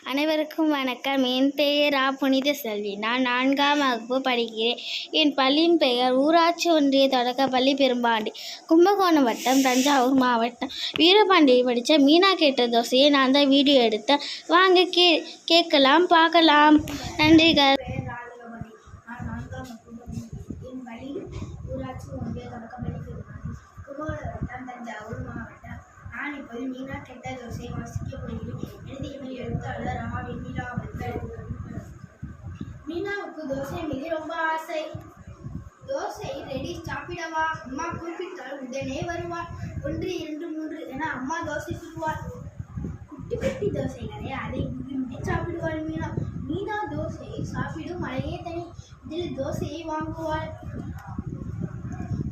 அனைவருக்கும் வணக்கம். என் பெயர் புனித செல்வி. நான் 4ஆம் வகுப்பு படிக்கிறேன். என் பள்ளியின் பெயர் ஊராட்சி ஒன்றிய தொடக்கப்பள்ளி பெரும்பாண்டி, கும்பகோணம் வட்டம், தஞ்சாவூர் மாவட்டம். வீரபாண்டியை படித்த மீனா கேட்ட தோசையை நான் தான் வீடியோ எடுத்தேன். வாங்க கேட்கலாம், பார்க்கலாம். நன்றிகள். ஊராட்சி ஒன்றிய தொடக்கப்பள்ளி பெரும்பாண்டி, கும்பகோணம் வட்டம், தஞ்சாவூர் மாவட்டம். நான் இப்போது மீனா கெட்ட தோசை வாசிக்கப் போகிறேன். எழுதியமை எழுத்தாளர் வெண்ணிலா அவர்கள். மீனாவுக்கு தோசை மீது ரொம்ப ஆசை. தோசை ரெடி, சாப்பிடவா? அம்மா குறிப்பிட்டால் உடனே வருவாள். 1 2 3 என அம்மா தோசை சுடுவாள். குட்டி குட்டி தோசைகளை அதை விரும்பி சாப்பிடுவாள் மீனா. மீனா தோசையை சாப்பிடும் மழையே தனி. இதில் தோசையை வாங்குவாள்.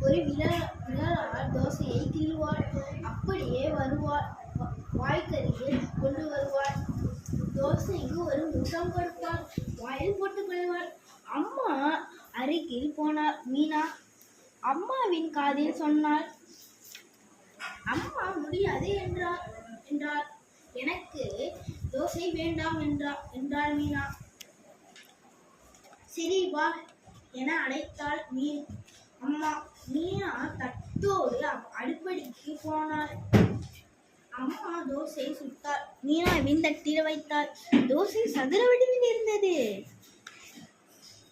ஒரு விரலால் தோசையை கிள்ளுவாள். அப்படியே வருவாள். வாய்க்கருகில் கொண்டு வருவாள். தோசைக்கு ஒரு முத்தம் கொடுப்பாள். வாயில் போட்டுக் கொள்வாள். அம்மா அருகில் போனாள். மீனா அம்மாவின் காதில் சொன்னாள். அம்மா முடியாது என்றாள். எனக்கு தோசை வேண்டாம் என்றாள் மீனா. சரி வா என அழைத்தாள் அம்மா. மீனா தட்டோடு அடுப்படிக்கு போனாள். அம்மா தோசை சுட்டாள். மீனாவின் தட்டில் வைத்தாள். தோசை சதுர வடிவில் இருந்தது.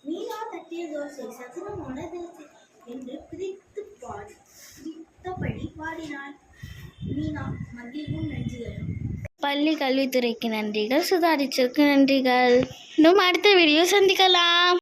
மீனா தட்டிய தோசை சதுரமான தோசை என்று பிரித்தபடி பாடினாள். மீனா மகிழ்வும் நன்றிகளும். பள்ளி கல்வித்துறைக்கு நன்றிகள். சுதாரிச்சிற்கு நன்றிகள். இன்னும் அடுத்த வீடியோ சந்திக்கலாம்.